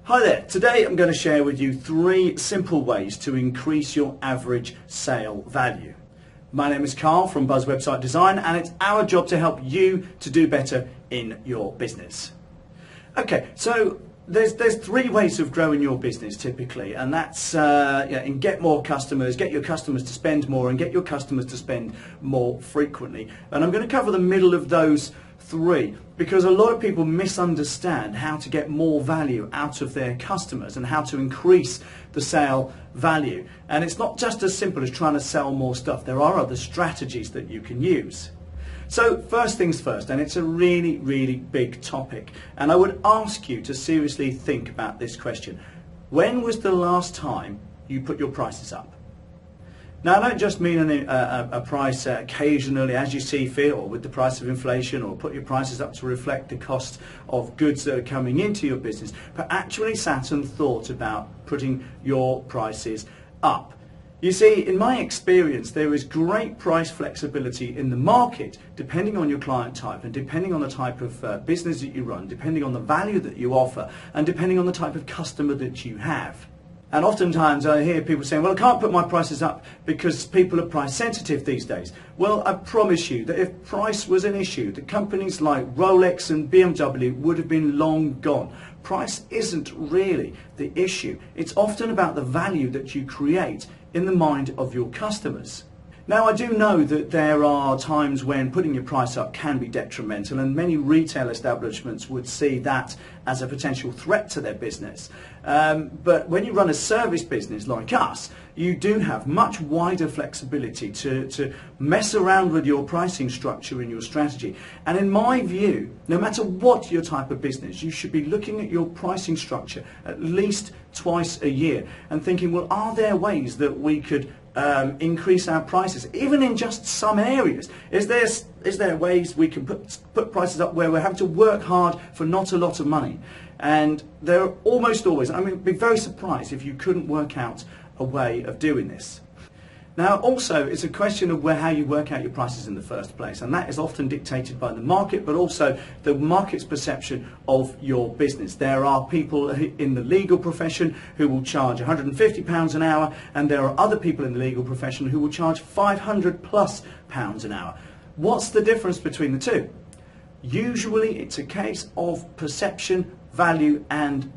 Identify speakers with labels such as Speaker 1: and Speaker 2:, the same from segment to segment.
Speaker 1: Hi there, today I'm going to share with you 3 simple ways to increase your average sale value. My name is Karl from Buzz Website Design, and it's our job to help you to do better in your business. Okay, so there's 3 ways of growing your business typically, and that's and get more customers, get your customers to spend more, and get your customers to spend more frequently. And I'm going to cover the middle of those 3 because a lot of people misunderstand how to get more value out of their customers and how to increase the sale value. And it's not just as simple as trying to sell more stuff. There are other strategies that you can use. So first things first, and it's a really, really big topic, and I would ask you to seriously think about this question. When was the last time you put your prices up? Now, I don't just mean a price occasionally as you see fit, or with the price of inflation, or put your prices up to reflect the cost of goods that are coming into your business, but actually sat and thought about putting your prices up. You see, in my experience, there is great price flexibility in the market depending on your client type and depending on the type of business that you run, depending on the value that you offer, and depending on the type of customer that you have. And oftentimes I hear people saying, well, I can't put my prices up because people are price sensitive these days. Well, I promise you that if price was an issue, the companies like Rolex and BMW would have been long gone. Price isn't really the issue. It's often about the value that you create in the mind of your customers. Now, I do know that there are times when putting your price up can be detrimental, and many retail establishments would see that as a potential threat to their business. But when you run a service business like us, you do have much wider flexibility to mess around with your pricing structure and your strategy. And in my view, no matter what your type of business, you should be looking at your pricing structure at least twice a year and thinking, well, are there ways that we could increase our prices, even in just some areas? Is there ways we can put prices up where we're having to work hard for not a lot of money? And there are almost always, I mean, I'd be very surprised if you couldn't work out a way of doing this. Now, also, it's a question of how you work out your prices in the first place, and that is often dictated by the market, but also the market's perception of your business. There are people in the legal profession who will charge £150 an hour, and there are other people in the legal profession who will charge £500+ an hour. What's the difference between the two? Usually, it's a case of perception, value, and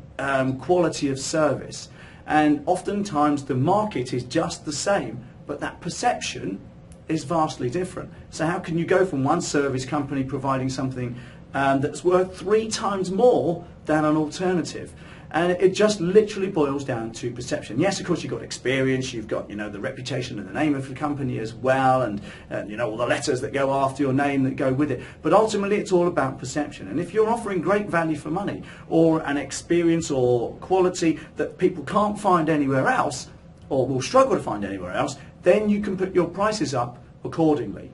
Speaker 1: quality of service. And oftentimes, the market is just the same, but that perception is vastly different. So how can you go from one service company providing something that's worth 3 times more than an alternative? And it just literally boils down to perception. Yes, of course, you've got experience, you've got, the reputation and the name of the company as well, and all the letters that go after your name that go with it. But ultimately, it's all about perception. And if you're offering great value for money, or an experience or quality that people can't find anywhere else, or will struggle to find anywhere else, then you can put your prices up accordingly.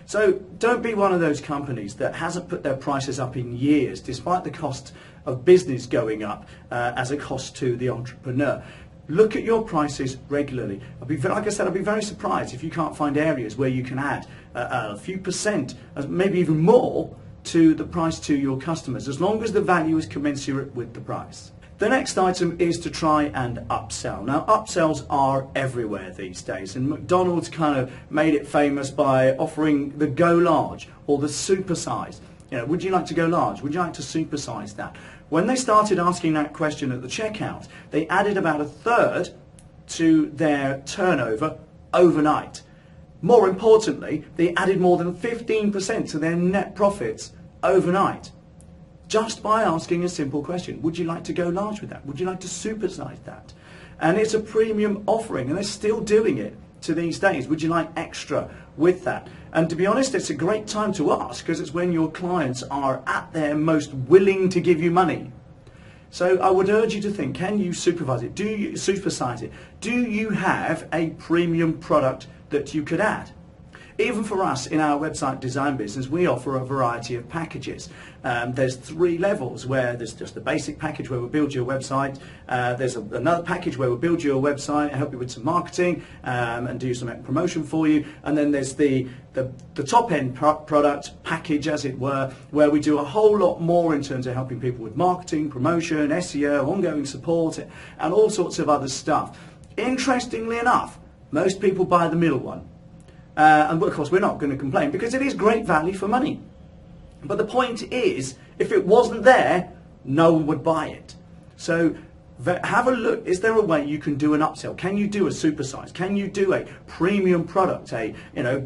Speaker 1: So don't be one of those companies that hasn't put their prices up in years, despite the cost of business going up as a cost to the entrepreneur. Look at your prices regularly. Like I said, I'd be very surprised if you can't find areas where you can add a few percent, maybe even more, to the price to your customers, as long as the value is commensurate with the price. The next item is to try and upsell. Now, upsells are everywhere these days, and McDonald's kind of made it famous by offering the go large or the supersize. Would you like to go large? Would you like to supersize that? When they started asking that question at the checkout, they added about 1/3 to their turnover overnight. More importantly, they added more than 15% to their net profits overnight, just by asking a simple question. Would you like to go large with that? Would you like to supersize that? And it's a premium offering, and they're still doing it to these days. Would you like extra with that? And to be honest, it's a great time to ask, because it's when your clients are at their most willing to give you money. So I would urge you to think, can you supervise it? Do you supersize it? Do you have a premium product that you could add? even for us in our website design business, we offer a variety of packages. There's 3 levels, where there's just the basic package where we'll build you a website. There's another package where we'll build you a website and help you with some marketing and do some promotion for you. And then there's the top end product package, as it were, where we do a whole lot more in terms of helping people with marketing, promotion, SEO, ongoing support, and all sorts of other stuff. Interestingly enough, most people buy the middle one. And of course we're not going to complain, because it is great value for money. But the point is, if it wasn't there, no one would buy it. So have a look. Is there a way you can do an upsell? Can you do a supersize? Can you do a premium product, a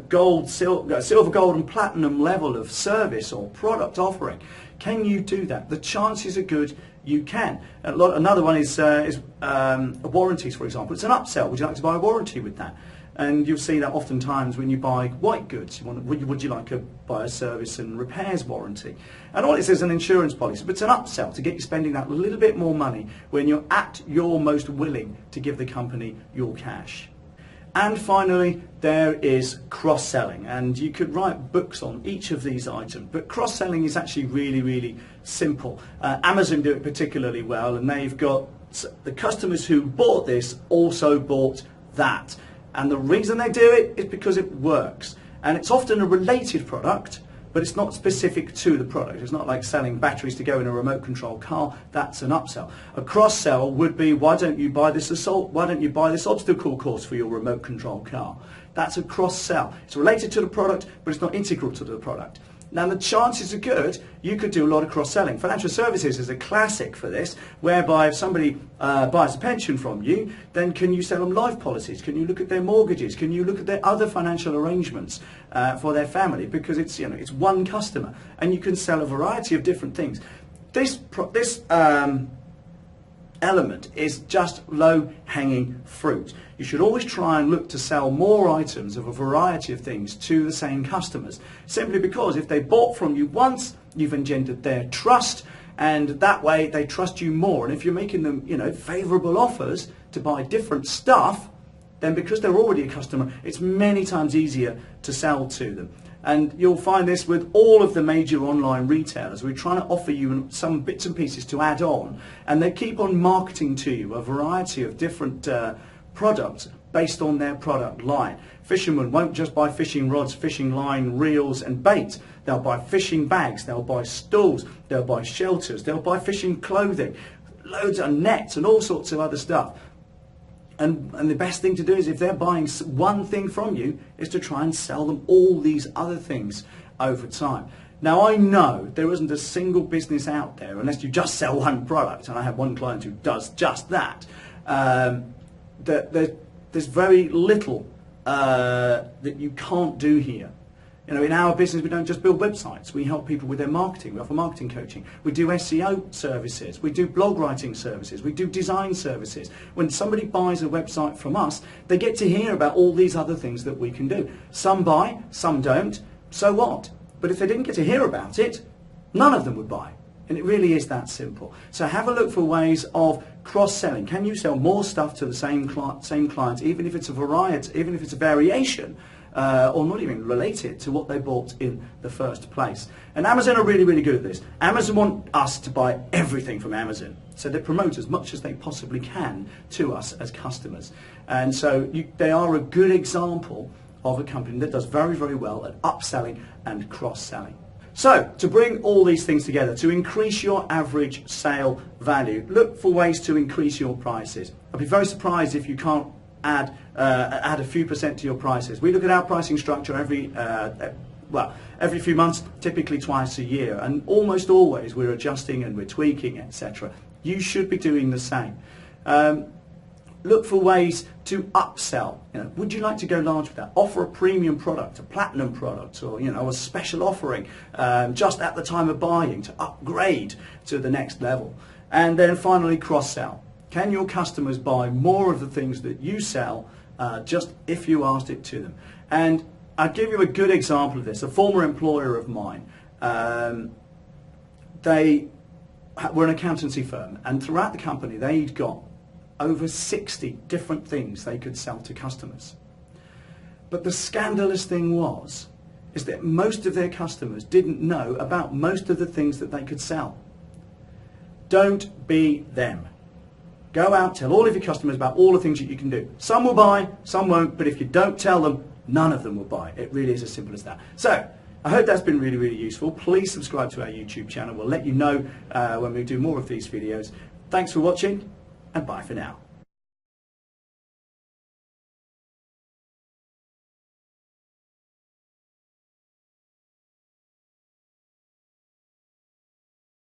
Speaker 1: gold, silver, gold and platinum level of service or product offering? Can you do that? The chances are good you can. Another one is warranties, for example. It's an upsell. Would you like to buy a warranty with that? And you'll see that oftentimes when you buy white goods. Would you like to buy a service and repairs warranty? And all it is an insurance policy, but it's an upsell to get you spending that little bit more money when you're at your most willing to give the company your cash. And finally, there is cross-selling, and you could write books on each of these items, but cross-selling is actually really, really simple. Amazon do it particularly well, and they've got the customers who bought this also bought that. And the reason they do it is because it works. And it's often a related product, but it's not specific to the product. It's not like selling batteries to go in a remote control car. That's an upsell. A cross-sell would be, why don't you buy this obstacle course for your remote control car? That's a cross-sell. It's related to the product, but it's not integral to the product. Now the chances are good you could do a lot of cross-selling. Financial services is a classic for this, whereby if somebody buys a pension from you, then can you sell them life policies? Can you look at their mortgages? Can you look at their other financial arrangements for their family? Because it's one customer, and you can sell a variety of different things. This element is just low-hanging fruit. You should always try and look to sell more items of a variety of things to the same customers, simply because if they bought from you once, you've engendered their trust, and that way they trust you more. And if you're making them favourable offers to buy different stuff, then because they're already a customer, it's many times easier to sell to them. And you'll find this with all of the major online retailers. We're trying to offer you some bits and pieces to add on, and they keep on marketing to you a variety of different products based on their product line. Fishermen won't just buy fishing rods, fishing line, reels and bait. They'll buy fishing bags, they'll buy stools, they'll buy shelters, they'll buy fishing clothing, loads of nets and all sorts of other stuff. And the best thing to do is, if they're buying one thing from you, is to try and sell them all these other things over time. Now I know there isn't a single business out there, unless you just sell one product, and I have one client who does just that, there's very little that you can't do here. In our business we don't just build websites, we help people with their marketing, we offer marketing coaching, we do SEO services, we do blog writing services, we do design services. When somebody buys a website from us, they get to hear about all these other things that we can do. Some buy, some don't, so what? But if they didn't get to hear about it, none of them would buy. And it really is that simple. So have a look for ways of cross-selling. Can you sell more stuff to the same client, even if it's a variety, even if it's a variation, or not even related to what they bought in the first place? And Amazon are really, really good at this. Amazon want us to buy everything from Amazon, so they promote as much as they possibly can to us as customers. And so they are a good example of a company that does very, very well at upselling and cross-selling. So, to bring all these things together, to increase your average sale value, look for ways to increase your prices. I'd be very surprised if you can't add a few percent to your prices. We look at our pricing structure every few months, typically twice a year, and almost always we're adjusting and we're tweaking, etc. You should be doing the same. Look for ways to upsell. Would you like to go large with that? Offer a premium product, a platinum product, or a special offering just at the time of buying to upgrade to the next level. And then finally, cross-sell. Can your customers buy more of the things that you sell just if you asked it to them? And I'll give you a good example of this. A former employer of mine, they were an accountancy firm, and throughout the company they'd got over 60 different things they could sell to customers. But the scandalous thing is that most of their customers didn't know about most of the things that they could sell. Don't be them. Go out, tell all of your customers about all the things that you can do. Some will buy, some won't, but if you don't tell them, none of them will buy. It really is as simple as that. So, I hope that's been really, really useful. Please subscribe to our YouTube channel. We'll let you know when we do more of these videos. Thanks for watching, and bye for now.